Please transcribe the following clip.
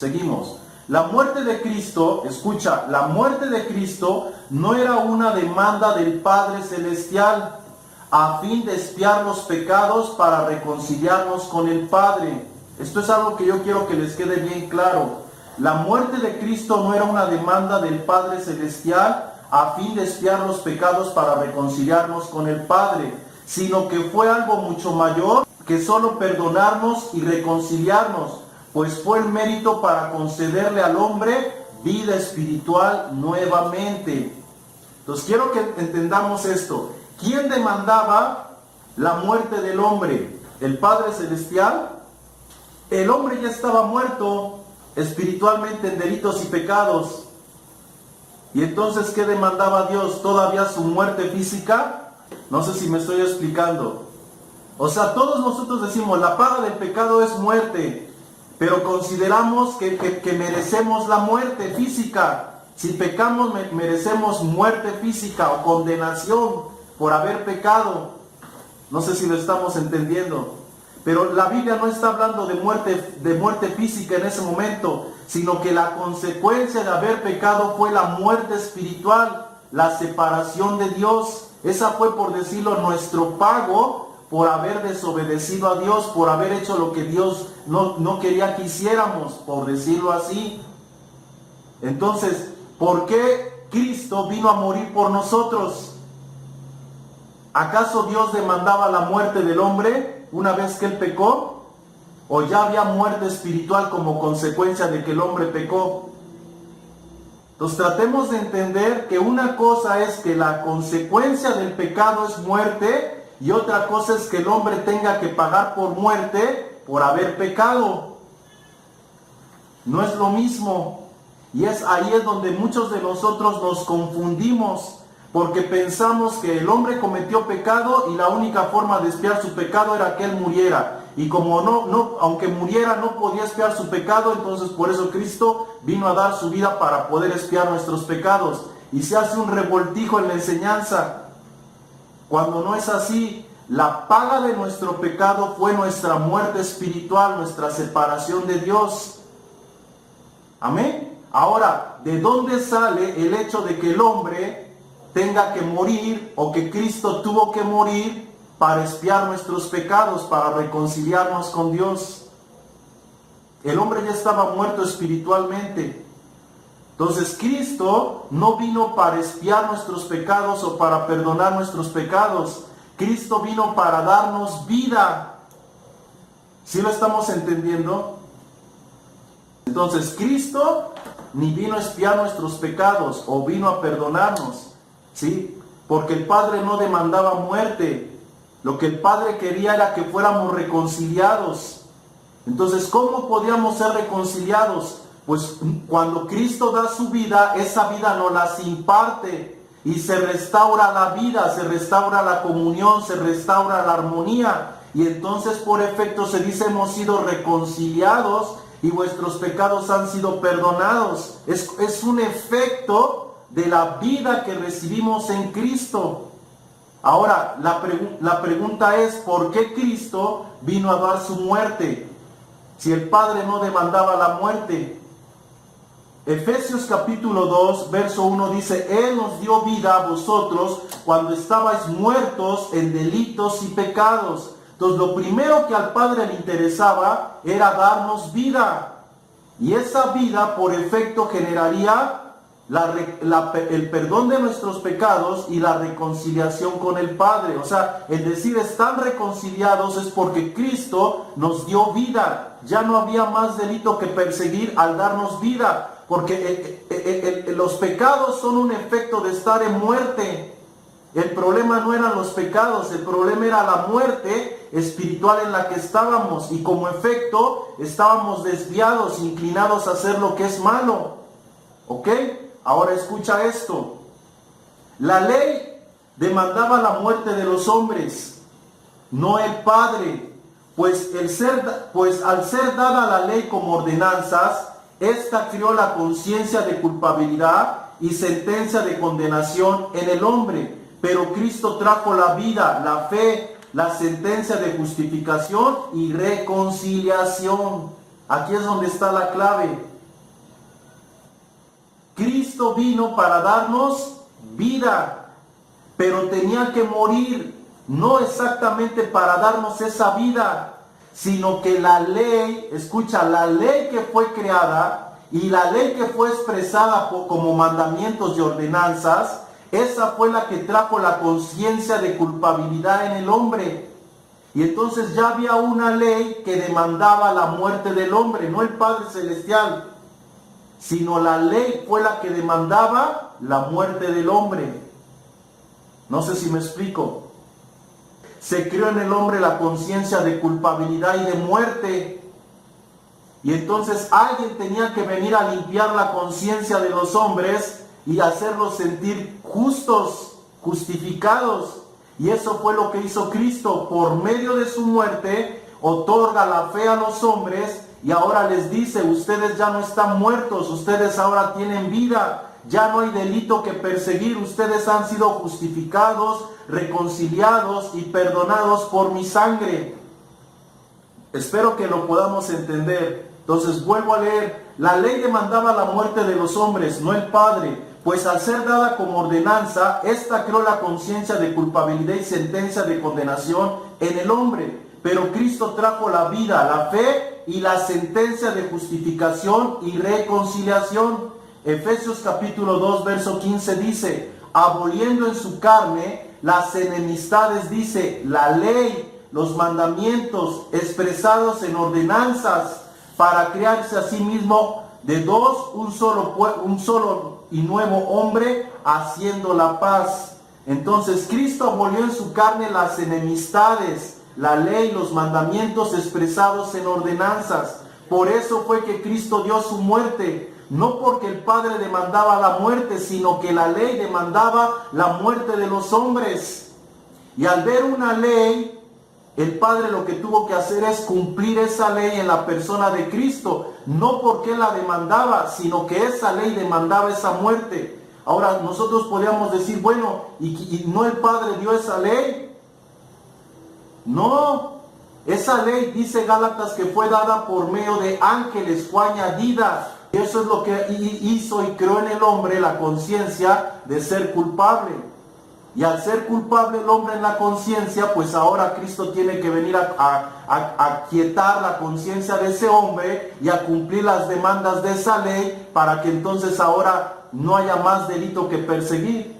Seguimos. La muerte de Cristo, escucha, la muerte de Cristo no era una demanda del Padre Celestial a fin de expiar los pecados para reconciliarnos con el Padre. Esto es algo que yo quiero que les quede bien claro. La muerte de Cristo no era una demanda del Padre Celestial a fin de expiar los pecados para reconciliarnos con el Padre, sino que fue algo mucho mayor que solo perdonarnos y reconciliarnos, pues fue el mérito para concederle al hombre vida espiritual nuevamente. Entonces quiero que entendamos esto. ¿Quién demandaba la muerte del hombre? ¿El Padre Celestial? El hombre ya estaba muerto espiritualmente en delitos y pecados. ¿Y entonces qué demandaba Dios? ¿Todavía su muerte física? No sé si me estoy explicando. O sea, todos nosotros decimos, la paga del pecado es muerte. Pero consideramos que merecemos la muerte física. Si pecamos, merecemos muerte física o condenación por haber pecado. No sé si lo estamos entendiendo. Pero la Biblia no está hablando de muerte física en ese momento, sino que la consecuencia de haber pecado fue la muerte espiritual, la separación de Dios. Esa fue, por decirlo, nuestro pago por haber desobedecido a Dios, por haber hecho lo que Dios no quería que hiciéramos, por decirlo así. Entonces, ¿por qué Cristo vino a morir por nosotros? ¿Acaso Dios demandaba la muerte del hombre una vez que él pecó? ¿O ya había muerte espiritual como consecuencia de que el hombre pecó? Entonces tratemos de entender que una cosa es que la consecuencia del pecado es muerte, y otra cosa es que el hombre tenga que pagar por muerte por haber pecado. No es lo mismo. Y ahí es donde muchos de nosotros nos confundimos, porque pensamos que el hombre cometió pecado y la única forma de expiar su pecado era que él muriera. Y como aunque muriera no podía expiar su pecado, entonces por eso Cristo vino a dar su vida para poder expiar nuestros pecados. Y se hace un revoltijo en la enseñanza, cuando no es así. La paga de nuestro pecado fue nuestra muerte espiritual, nuestra separación de Dios. Amén. Ahora, ¿de dónde sale el hecho de que el hombre tenga que morir, o que Cristo tuvo que morir para expiar nuestros pecados, para reconciliarnos con Dios? El hombre ya estaba muerto espiritualmente. Entonces Cristo no vino para expiar nuestros pecados o para perdonar nuestros pecados. Cristo vino para darnos vida. ¿Sí lo estamos entendiendo? Entonces Cristo ni vino a expiar nuestros pecados o vino a perdonarnos, ¿sí? Porque el Padre no demandaba muerte. Lo que el Padre quería era que fuéramos reconciliados. Entonces, ¿cómo podíamos ser reconciliados? Pues cuando Cristo da su vida, esa vida nos las imparte y se restaura la vida, se restaura la comunión, se restaura la armonía. Y entonces por efecto se dice: hemos sido reconciliados y vuestros pecados han sido perdonados. Es un efecto de la vida que recibimos en Cristo. Ahora, la pregunta es: ¿por qué Cristo vino a dar su muerte si el Padre no demandaba la muerte? Efesios capítulo 2, verso 1 dice: Él nos dio vida a vosotros cuando estabais muertos en delitos y pecados. Entonces, lo primero que al Padre le interesaba era darnos vida. Y esa vida, por efecto, generaría el perdón de nuestros pecados y la reconciliación con el Padre. O sea, el decir están reconciliados es porque Cristo nos dio vida. Ya no había más delito que perseguir al darnos vida. Porque los pecados son un efecto de estar en muerte. El problema no eran los pecados, el problema era la muerte espiritual en la que estábamos. Y como efecto, estábamos desviados, inclinados a hacer lo que es malo. ¿Ok? Ahora escucha esto. La ley demandaba la muerte de los hombres, no el Padre. Pues al ser dada la ley como ordenanzas, esta creó la conciencia de culpabilidad y sentencia de condenación en el hombre. Pero Cristo trajo la vida, la fe, la sentencia de justificación y reconciliación. Aquí es donde está la clave. Cristo vino para darnos vida, pero tenía que morir, no exactamente para darnos esa vida, sino que la ley, escucha, la ley que fue creada y la ley que fue expresada como mandamientos y ordenanzas, esa fue la que trajo la conciencia de culpabilidad en el hombre. Y entonces ya había una ley que demandaba la muerte del hombre, no el Padre Celestial, sino la ley fue la que demandaba la muerte del hombre. No sé si me explico. Se creó en el hombre la conciencia de culpabilidad y de muerte. Y entonces alguien tenía que venir a limpiar la conciencia de los hombres y hacerlos sentir justos, justificados. Y eso fue lo que hizo Cristo. Por medio de su muerte, otorga la fe a los hombres y ahora les dice, ustedes ya no están muertos, ustedes ahora tienen vida. Ya no hay delito que perseguir, ustedes han sido justificados, reconciliados y perdonados por mi sangre. Espero que lo podamos entender. Entonces vuelvo a leer, la ley demandaba la muerte de los hombres, no el Padre, pues al ser dada como ordenanza, esta creó la conciencia de culpabilidad y sentencia de condenación en el hombre. Pero Cristo trajo la vida, la fe y la sentencia de justificación y reconciliación. Efesios capítulo 2, verso 15 dice, aboliendo en su carne las enemistades, dice, la ley, los mandamientos expresados en ordenanzas, para crearse a sí mismo de dos un solo y nuevo hombre, haciendo la paz. Entonces Cristo abolió en su carne las enemistades, la ley, los mandamientos expresados en ordenanzas. Por eso fue que Cristo dio su muerte. No porque el Padre demandaba la muerte, sino que la ley demandaba la muerte de los hombres. Y al ver una ley, el Padre lo que tuvo que hacer es cumplir esa ley en la persona de Cristo. No porque la demandaba, sino que esa ley demandaba esa muerte. Ahora nosotros podríamos decir, bueno, ¿y no el Padre dio esa ley? No, esa ley, dice Gálatas, que fue dada por medio de ángeles, fue añadida. Y eso es lo que hizo y creó en el hombre la conciencia de ser culpable. Y al ser culpable el hombre en la conciencia, pues ahora Cristo tiene que venir a quietar la conciencia de ese hombre y a cumplir las demandas de esa ley para que entonces ahora no haya más delito que perseguir.